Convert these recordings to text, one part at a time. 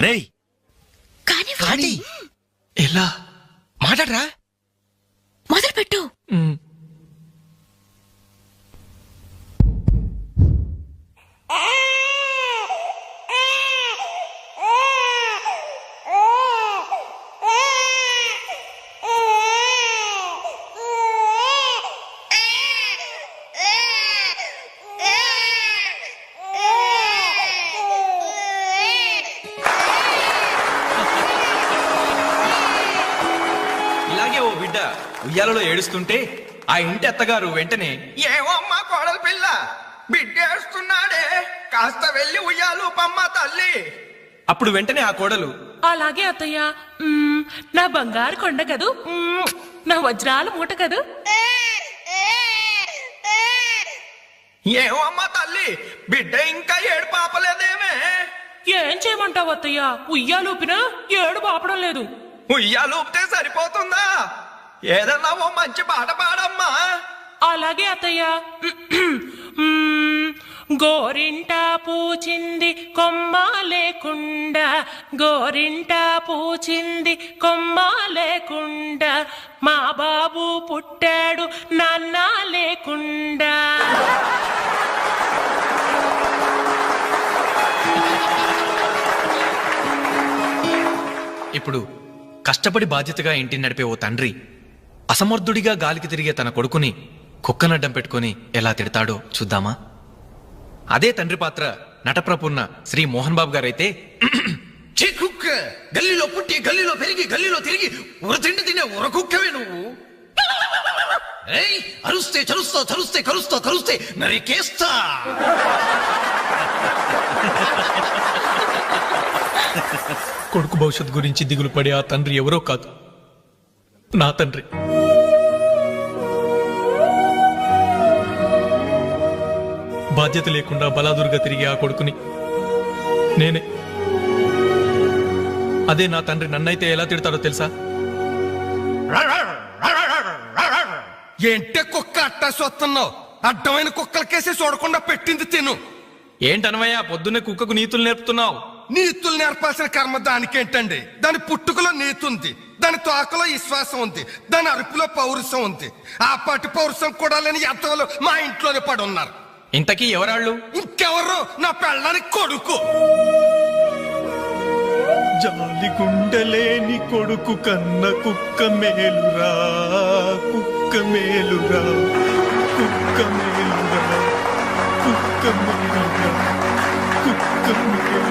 రేయ్ కానీ ఎలా మాట్లాడరా, మొదలు పెట్టు. ఇలాగే ఓ బిడ్డ ఉయ్యాలలో ఏడుస్తుంటే ఆ ఇంటి అత్తగారు వెంటనే, ఏమో అమ్మా కోడలు పిల్ల బిడ్డ ఏడుస్తున్నాడే, కాస్త వెళ్ళి ఉయ్యాలు పమ్మ తల్లి. అప్పుడు వెంటనే ఆ కోడలు, అలాగే అత్తయ్య, నా బంగారు కొండ కదూ, నా వజ్రాల మూట కదూ. ఏమో అమ్మా తల్లి బిడ్డ ఇంకా ఏడు పాపలేదేమే. ఏం చేయమంటావు అత్తయ్య, ఉయ్యాలూపినా ఏడు పాపడం లేదు. ఉయ్యాలు ఊపితే సరిపోతుందా? ఏదన్నా ఓ మంచి పాట పాడమ్మా. అలాగే అత్తయ్య. గోరింట పూచింది కొమ్మ లేకుండా, గోరింట పూచింది కొమ్మ లేకుండా, మా బాబు పుట్టాడు నాన్న లేకుండా. ఇప్పుడు కష్టపడి బాధ్యతగా ఇంటిని నడిపే ఓ తండ్రి అసమర్థుడిగా గాలికి తిరిగే తన కొడుకుని కుక్కనడ్డం పెట్టుకుని ఎలా తిడతాడో చూద్దామా? అదే తండ్రి పాత్ర నటప్రపూర్ణ శ్రీ మోహన్ బాబు గారైతే, కుక్క గల్లీలో పుట్టి గల్లీలో పెరిగి గల్లీలో తిరిగి ఉరతిండి తినే ఉరకుక్కవే నువ్వు. అరుస్తే చరుస్తా చరుస్తే కరుస్తా కరుస్తే నరికేస్తా. కొడుకు భవిష్యత్తు గురించి దిగులు పడే ఆ తండ్రి ఎవరో కాదు, నా తండ్రి. బాధ్యత లేకుండా బలాదురుగా తిరిగే ఆ కొడుకుని నేనే. అదే నా తండ్రి నన్నైతే ఎలా తిడతాడో తెలుసా? ఏంటే కుక్క అట్టా చూస్తున్నావు? అడ్డమైన కుక్కలకేసి చూడకుండా పెట్టింది తిను. ఏంటనవయ్యా పొద్దున్నే కుక్కకు నీతులు నేర్పుతున్నావు? నీతులు నేర్పాల్సిన కర్మ దానికేంటండి? దాని పుట్టుకలో నీతి ఉంది, దాని తోకలో విశ్వాసం ఉంది, దాని అరుపులో పౌరుషం ఉంది. ఆ పాటి పౌరుషం కూడా లేని ఎంతలో మా ఇంట్లోనే పడి ఉన్నారు. ఇంతకీ ఎవరాళ్ళు? ఇంకెవరు? నా పెళ్ళానికి కొడుకు. జాలి గుండలేని కొడుకు కన్న కుక్క మేలురా, కుక్క మేలురా, కుక్క మేలురా, కుక్క మేలురా, కుక్క మేలురా.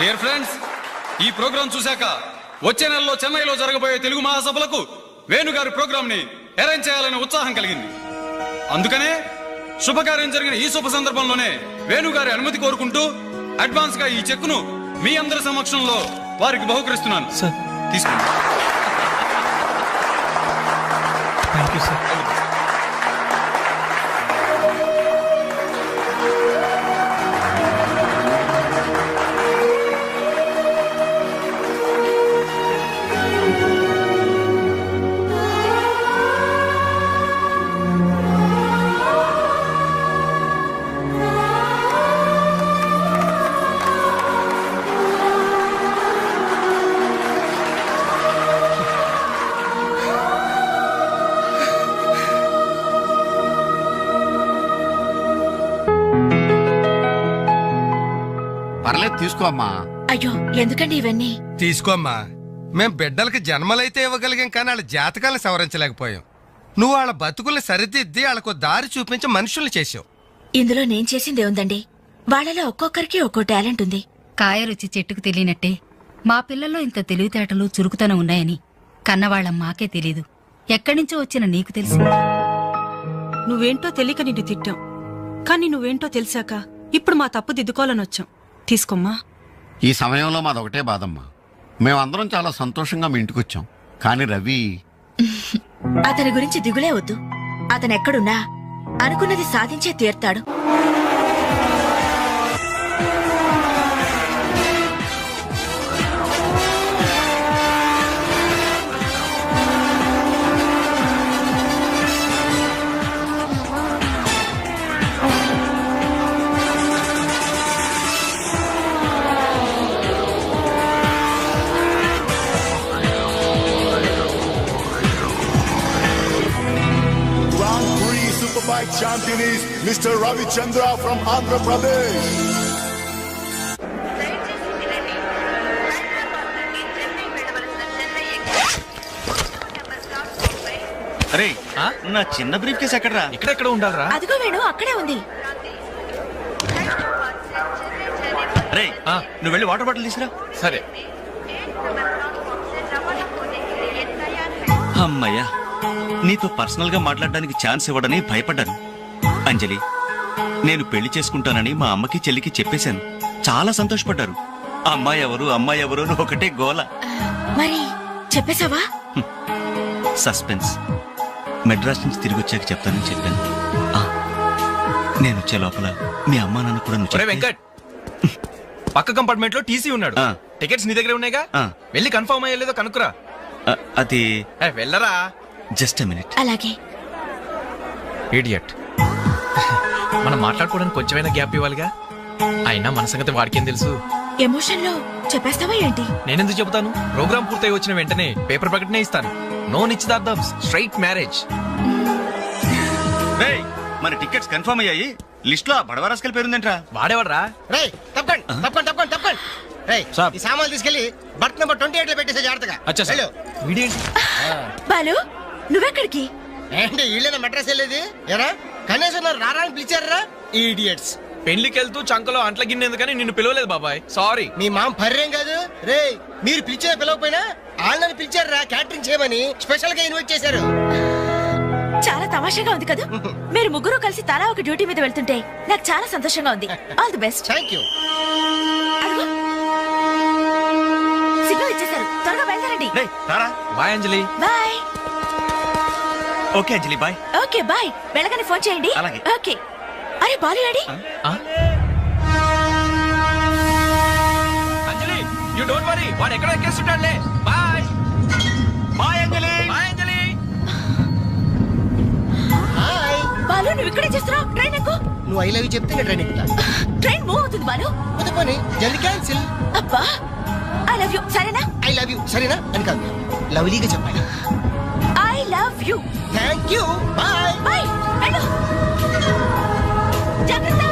డియర్ ఫ్రెండ్స్, ఈ ప్రోగ్రాం చూశాక వచ్చే నెలలో చెన్నైలో జరగబోయే తెలుగు మహాసభలకు వేణుగారి ప్రోగ్రామ్ ని అరేంజ్ చేయాలనే ఉత్సాహం కలిగింది. అందుకనే శుభకార్యం జరిగిన ఈ శుభ సందర్భంలోనే వేణుగారి అనుమతి కోరుకుంటూ అడ్వాన్స్ గా ఈ చెక్కును మీ అందరి సమక్షంలో వారికి బహుకరిస్తున్నాను. తీసుకోండి. Thank you sir. పర్లేదు తీసుకో అమ్మా. అయ్యో ఎందుకండి ఇవన్నీ? తీసుకోమ్మా. మేం బిడ్డలకి జన్మలైతే ఇవ్వగలిగాం, కానీ వాళ్ళ జాతకాలను సవరించలేకపోయాం. నువ్వు వాళ్ళ బతుకుల్ని సరిదిద్ది వాళ్ళకు దారి చూపించి మనుషుల్ని చేసావు. ఇందులో నేను చేసిందే ఉందండి. వాళ్ళలో ఒక్కొక్కరికి ఒక్కో టాలెంట్ ఉంది. కాయ రుచి చెట్టుకు తెలియనట్టే మా పిల్లల్లో ఇంత తెలివితేటలు చురుకుతనం ఉన్నాయని కన్నవాళ్ళం మాకే తెలీదు. ఎక్కడినుంచో వచ్చిన నీకు తెలిసి. నువ్వేంటో తెలియక నిన్ను తిట్టాం, కానీ నువ్వేంటో తెలిసాక ఇప్పుడు మా తప్పు దిద్దుకోవాలని వచ్చాం. తీసుకోమ్మా. ఈ సమయంలో మాదొకటే బాధమ్మా. మేమందరం చాలా సంతోషంగా మీ ఇంటికొచ్చాం, కానీ రవి అతని గురించి దిగులే వద్దు. అతనెక్కడున్నా అనుకున్నది సాధించే తీర్తాడు. champion is Mr. Ravichandra from Andhra Pradesh. అరే నా చిన్న బ్రీఫ్ కేసు ఎక్కడరా? ఇక్కడెక్కడ ఉండాలరా? అదిగో వేణు అక్కడే ఉంది. అరే నువ్వు వెళ్ళి వాటర్ బాటిల్ తీసుకురా. సరే. అమ్మయ్యా, నీతో పర్సనల్ గా మాట్లాడడానికి ఛాన్స్ ఇవ్వడని భయపడ్డాను. అంజలి, నేను పెళ్లి చేసుకుంటానని మా అమ్మకి చెల్లికి చెప్పేశాను. చాలా సంతోషపడ్డారు. అమ్మాయి ఎవరు అమ్మాయి ఎవరు అని ఒకటే గోల. మరి చెప్పేశావా? సస్పెన్స్. మెడ్రాస్ నుంచి తిరిగి వచ్చాక చెప్తానని చెప్పాను. నేను వచ్చే లోపల మీ అమ్మా నాన్న కూడా నువ్వు చెప్తే- వెంకట్, పక్క కంపార్ట్మెంట్ లో టీసీ ఉన్నాడు. టికెట్స్ నీ దగ్గర ఉన్నాయిగా, వెళ్ళి కన్ఫర్మ్ అయ్యలేదో కనుక్కురా. అది వెళ్ళరా. Just minute. అలాగే. ఇడియట్. మనం మాట్లాడుకోవడానికి కొంచెమైనా గ్యాప్ ఇవ్వాలిగా. అయినా మన సంగతి వాడికేం తెలుసు? ఎమోషన్ లో చెప్పేస్తావా ఏంటి? నేనెందుకు చెబుతాను? ప్రోగ్రామ్ పూర్తయి వచ్చిన వెంటనే పేపర్ ప్రకటనే ఇస్తాను. నో నిశ్చితార్థం, స్ట్రైట్ మ్యారేజ్. మన టికెట్స్ కన్ఫర్మ్ అయ్యాయి. లిస్ట్ లో బడవరాస్కల్ పేరుందేంట్రా? వాడేవాడ్రా? తప్పకండి. ఈ సామాన్లు తీసుకెళ్లి బర్త్ నెంబర్ 28 లో పెట్టేసే జాగ్రత్తగా. బాలు, నువ్వెక్కడికి? ఏంటి వీళ్ళేనా మెడ్రాస్ వెళ్ళేది? ఎరా కనీసం రారాని పిలిచారా ఈడియట్స్? పెళ్లికి వెళ్తూ చంకలో అంట్ల గిన్నెందుకని నిన్ను పిలవలేదు బాబాయ్, సారీ. మీ మామ పర్రేం కాదు రే. మీరు పిలిచిన పిలవకపోయినా వాళ్ళని పిలిచారా క్యాటరింగ్ చేయమని స్పెషల్ గా ఇన్వైట్ చేశారు. చాలా తమాషాగా ఉంది కదా. మీరు ముగ్గురు కలిసి తలా ఒక డ్యూటీ మీద వెళ్తుంటే నాకు చాలా సంతోషంగా ఉంది. All the best. Thank you. Signal ఇచ్చేశారు, త్వరగా బయలుదేరండి. Bye Anjali. Bye. Okay Anjali, bye. Okay bye. వెళ్ళగానే ఫోన్ చేయండి. అలాగే. ఓకే. అరే Balu ready? Anjali, you don't worry, వాడు ఎక్కడ ఎక్కేస్తుంటాడులే. Bye. Bye Anjali. Bye Anjali. Balu, నువ్వు ఇక్కడే చేస్తున్నావు? ట్రైన్ ఎక్కు. నువ్వు ఐ లవ్ యూ చెప్తే నేను ట్రైన్ ఎక్కుతా. ట్రైన్ మూవ్ అవుతుంది బాలు. పోనీ జల్దీ క్యాన్సిల్. అబ్బా, ఐ లవ్ యూ సరేనా? ఐ లవ్ యూ సరేనా అని కాదు, లవ్లీగా చెప్పాలి. I love you. Thank you. Bye. Bye. వెళ్ళు. జాగ్రత్త.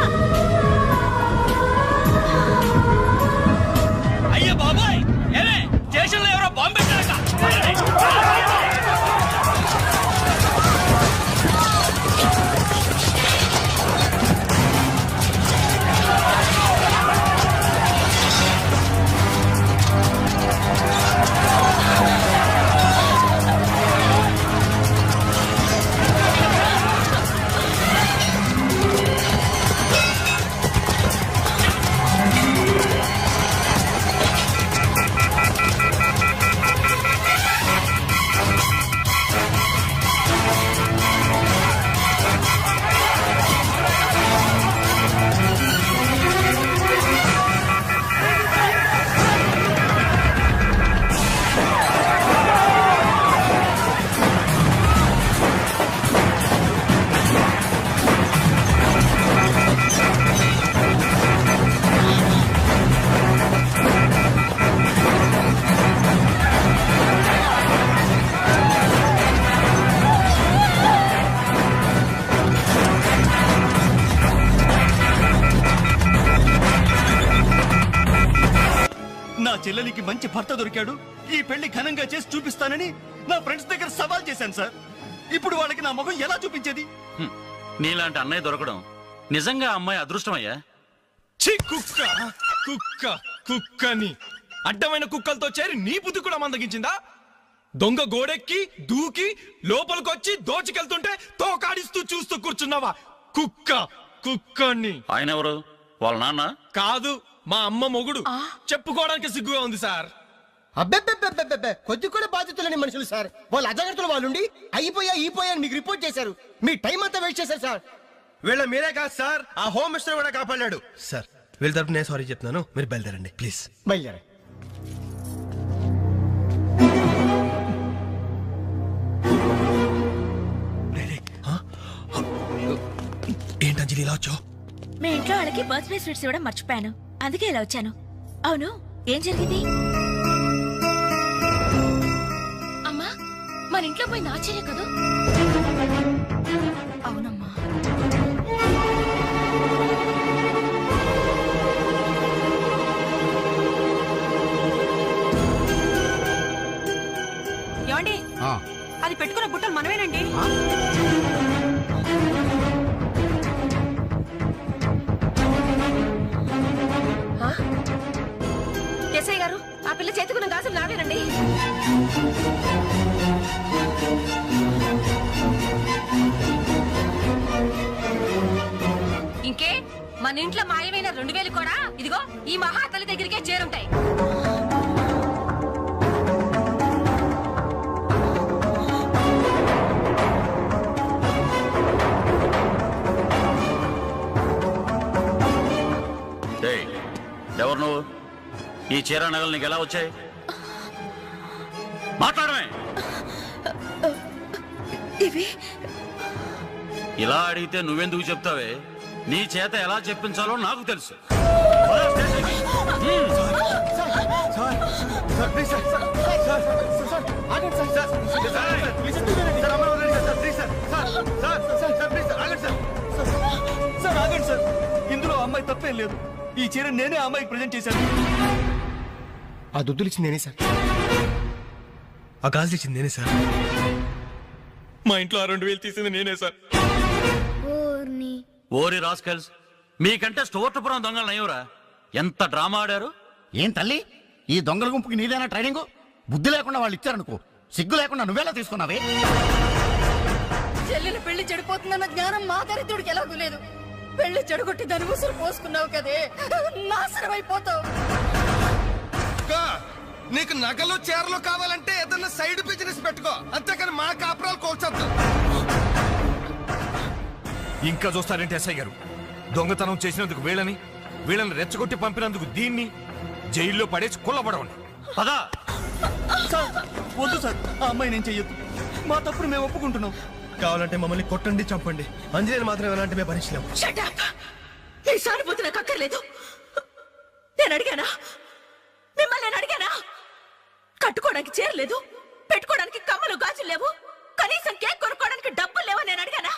అయ్యో బాబాయ్, ఏమే స్టేషన్ లో ఎవరో బాంబు పెట్టారట. చెల్లెలికి మంచి భర్త దొరికాడు, ఈ పెళ్లి ఘనంగా చేసి చూపిస్తానని నా ఫ్రెండ్స్ దగ్గర సవాల్ చేశాను సార్. ఇప్పుడు వాళ్ళకి నా ముఖం ఎలా చూపించేది? నీలాంటి అన్నయ్య దొరకడం నిజంగా అమ్మాయి అదృష్టమయ్యా. కుక్క కుక్క కుక్కని అడ్డమైన కుక్కలతో చేరి నీ బుద్ధి కూడా మందగించిందా? దొంగ గోడెక్కి దూకి లోపలికొచ్చి దోచుకెళ్తుంటే తోకాడిస్తూ చూస్తూ కూర్చున్నావా? కుక్క కుక్కని. ఆయన ఎవరు? వాళ్ళ నాన్న కాదు, మా అమ్మ మొగుడు. చెప్పుకోవడానికి సిగ్గుగా ఉంది సార్. అబ్బెబ్బెబ్బెబ్బెబ్బె, కొద్ది కూడా బాధ్యతలేని మనుషులు సార్. వాళ్ళు అజాగ్రత్తలు వాళ్ళుండి అయిపోయా మీకు రిపోర్ట్ చేశారు. మీ టైం అంతా వేస్ట్ చేశారు సార్. వీళ్ళ మీరే కాదు సార్, ఆ హోమ్ మినిస్టర్ కూడా కాపాడాడు సార్. వీళ్ళ తరపు నేను సారీ చెప్తున్నాను, మీరు బయలుదేరండి ప్లీజ్. బయలుదేరా. ఏంటి అంజలి ఇలా వచ్చావు? మీ ఇంట్లో వాళ్ళకి బర్త్డే స్వీట్స్ ఇవ్వడం మర్చిపోయాను, అందుకే ఇలా వచ్చాను. అవును, ఏం జరిగింది? అమ్మా, మన ఇంట్లో పోయి నాచర్య కదా. అవునమ్మా. అది పెట్టుకున్న బుట్టలు మనమేనండి. ఎస్ఐ గారు, ఆ పిల్ల చేతుకున్న గాజులు నావేనండి. ఇంకే మన ఇంట్లో మాయమైన 2000 కూడా ఇదిగో ఈ మహాతల్లి దగ్గరికే చేరుంటాయి. ఎవరు నువ్వు? ఈ చీర నగలు నీకు ఎలా వచ్చాయి? మాట్లాడమే. ఇవి ఇలా అడిగితే నువ్వెందుకు చెప్తావే? నీ చేత ఎలా చెప్పించాలో నాకు తెలుసు. ఇందులో అమ్మాయి తప్పేం లేదు. ఈ చీర నేనే అమ్మాయికి ప్రజెంట్ చేశాను. ఆ దుద్దులు ఇచ్చింది నేనే సార్. ఆ గాజులు ఇచ్చింది నేనే సార్. మా ఇంట్లో ఆ 2000 తీసింది నేనే సార్. ఓరి రాస్కల్స్, మీకంటే స్టోర్టపురం దొంగలు నయ్యవరా? ఎంత డ్రామా ఆడారు. ఏం తల్లి, ఈ దొంగల గుంపుకి నీదేనా ట్రైనింగ్? బుద్ధి లేకుండా వాళ్ళు ఇచ్చారనుకో, సిగ్గు లేకుండా నువ్వేలా తీసుకున్నావే? చెల్లెలు పెళ్లి చెడిపోతుందన్న జ్ఞానం మా దరిద్రుడికి ఎలాగూ లేదు. పెళ్లి చెడగొట్టి దాని ముసురు పోసుకున్నావు కదే, నాశనం అయిపోతావు. నీకు నగలు చీరలు కావాలంటే ఏదన్నా సైడ్ బిజినెస్ పెట్టుకో, అంతేకాని మా కాపురాలు కోల్చొద్దు. ఇంకా చూస్తారంటే ఎస్ఐ గారు, దొంగతనం చేసినందుకు వీళ్ళని రెచ్చగొట్టి పంపినందుకు దీన్ని జైల్లో పడేసి కుల్లబడవండి. పదా వద్దు సార్, ఆ అమ్మాయి నేను చెయ్యొద్దు. మా తప్పుడు మేము ఒప్పుకుంటున్నాం. కావాలంటే మమ్మల్ని కొట్టండి, చంపండి. అంజలిని మాత్రం ఎలాంటి మేము భరించలేము. ఈ సానుభూతి నాకు అక్కర్లేదు. నేను అడిగానా? మిమ్మల్ని నేను అడిగానా? కట్టుకోవడానికి చీరలేదు, పెట్టుకోవడానికి కమ్మలు గాజులు లేవు, కనీసం కేక్ కొనుక్కోవడానికి డబ్బులు లేవని నేను అడిగానా?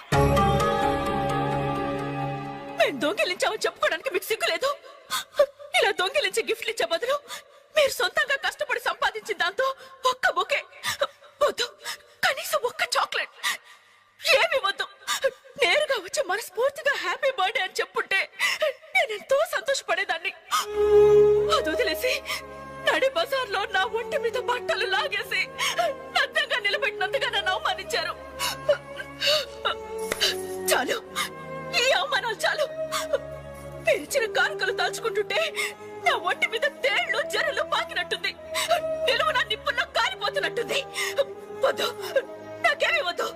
మేము దొంగిలించామని చెప్పుకోవడానికి మీకు సిగ్గులేదు. ఇలా దొంగిలించి గిఫ్ట్లు ఇచ్చే బదులు మీరు సొంతంగా కష్టపడి సంపాదించిన దాంతో ఒక్క బొకే వద్దు, కనీసం ఒక్క చాక్లెట్ ఏమి వద్దు, నేరుగా వచ్చి మనస్ఫూర్తిగా హ్యాపీ బర్త్డే అని చెప్పుంటే నేనెంతో సంతోషపడేదాన్ని. అది వదిలేసి నడి బజార్లో నా ఒంటి మీద బట్టలు లాగేసి నగ్నంగా నిలబెట్టినందుగా నన్ను అవమానించారు. చాలు, ఈ అవమానాలు చాలు. పిలిచిన కానుకలు దాచుకుంటుంటే నా ఒంటి మీద తేళ్లు జరలు పాకినట్టుంది, నిలువున నిప్పుల్లో కాలిపోతున్నట్టుంది. వద్దు, నాకేమీ వద్దు.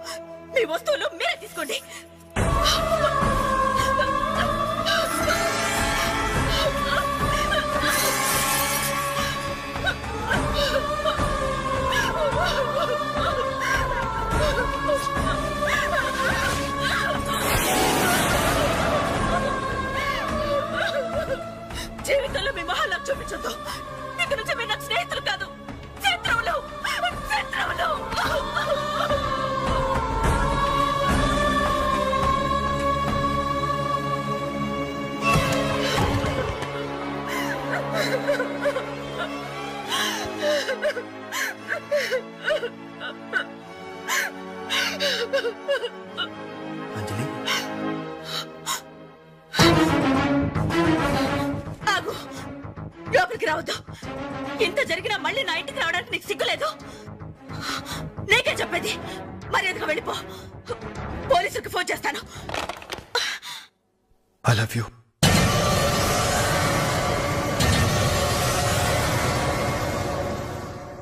మీ వస్తువులు మీరే తీసుకోండి. జీవితంలో మీ మహాలకు చూపించొద్దు. ఇక నుంచి మీరు నాకు స్నేహితులు కాదు, శత్రువులు. శత్రువులు. అంజలి, ఆగు, లోపలికి రావద్దు. ఇంత జరిగినా మళ్ళీ నా ఇంటికి రావడానికి నీకు సిగ్గులేదు? నీకే చెప్పేది, మర్యాదగా వెళ్ళిపో. పోలీసులకు ఫోన్ చేస్తాను. I love you.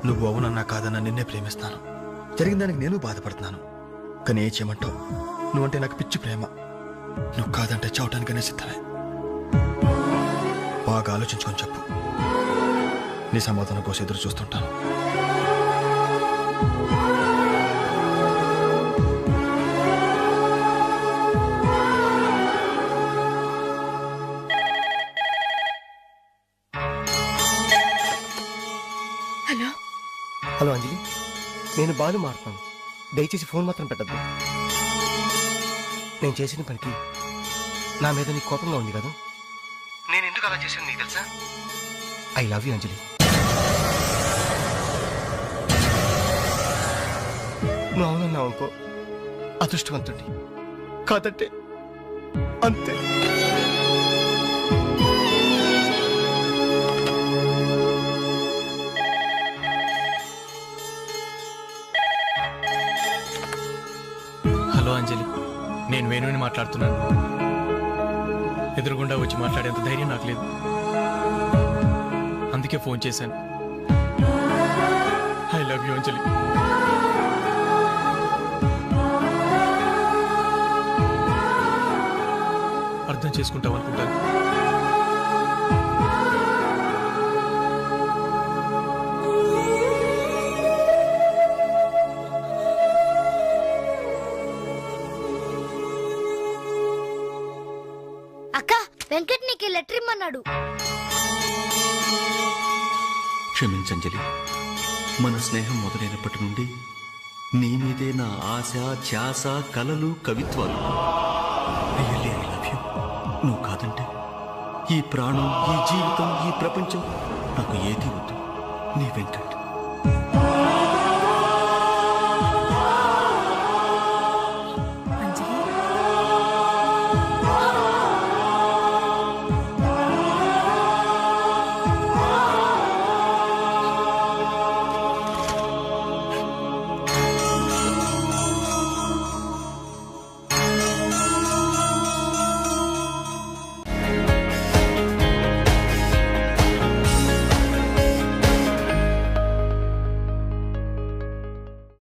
నువ్వు అవునన్నా కాదన్నా నిన్నే ప్రేమిస్తాను. జరిగిన దానికి నేను బాధపడుతున్నాను. కానీ ఏం చేయమంటావు? నువ్వంటే నాకు పిచ్చి ప్రేమ. నువ్వు కాదంటే చావటానికనే సిద్ధమే. బాగా ఆలోచించుకొని చెప్పు. నీ సమాధానం కోసం ఎదురు చూస్తుంటాను. హలో హలో అంజలి, నేను బాలు మారుతాను. దయచేసి ఫోన్ మాత్రం పెట్టద్దు. నేను చేసిన పనికి నా మీద నీకు కోపంగా ఉంది కదా? నేను ఎందుకు అలా చేశాను నీకు తెలుసా? ఐ లవ్ యూ అంజలి. నువ్వు అవునన్నావు అనుకో అదృష్టవంతుడి, కాదంటే అంతే. హలో అంజలి, నేను వేణుని మాట్లాడుతున్నాను. ఎదురుగుండా వచ్చి మాట్లాడేంత ధైర్యం నాకు లేదు, అందుకే ఫోన్ చేశాను. ఐ లవ్ యూ అంజలి. అర్థం చేసుకుంటావు అనుకుంటాను. అక్క, వెంకట్ నీకు లెటర్ ఇమ్మన్నాడు. క్షమించంజలి, మన స్నేహం మొదలైనప్పటి నుండి నీ మీదే నా ఆశ, ధ్యాస, కలలు, కవిత్వాలు. Really I love you. నువ్వు కాదంటే ఈ ప్రాణం, ఈ జీవితం, ఈ ప్రపంచం నాకు ఏది వద్దు. నీ వెంకట్.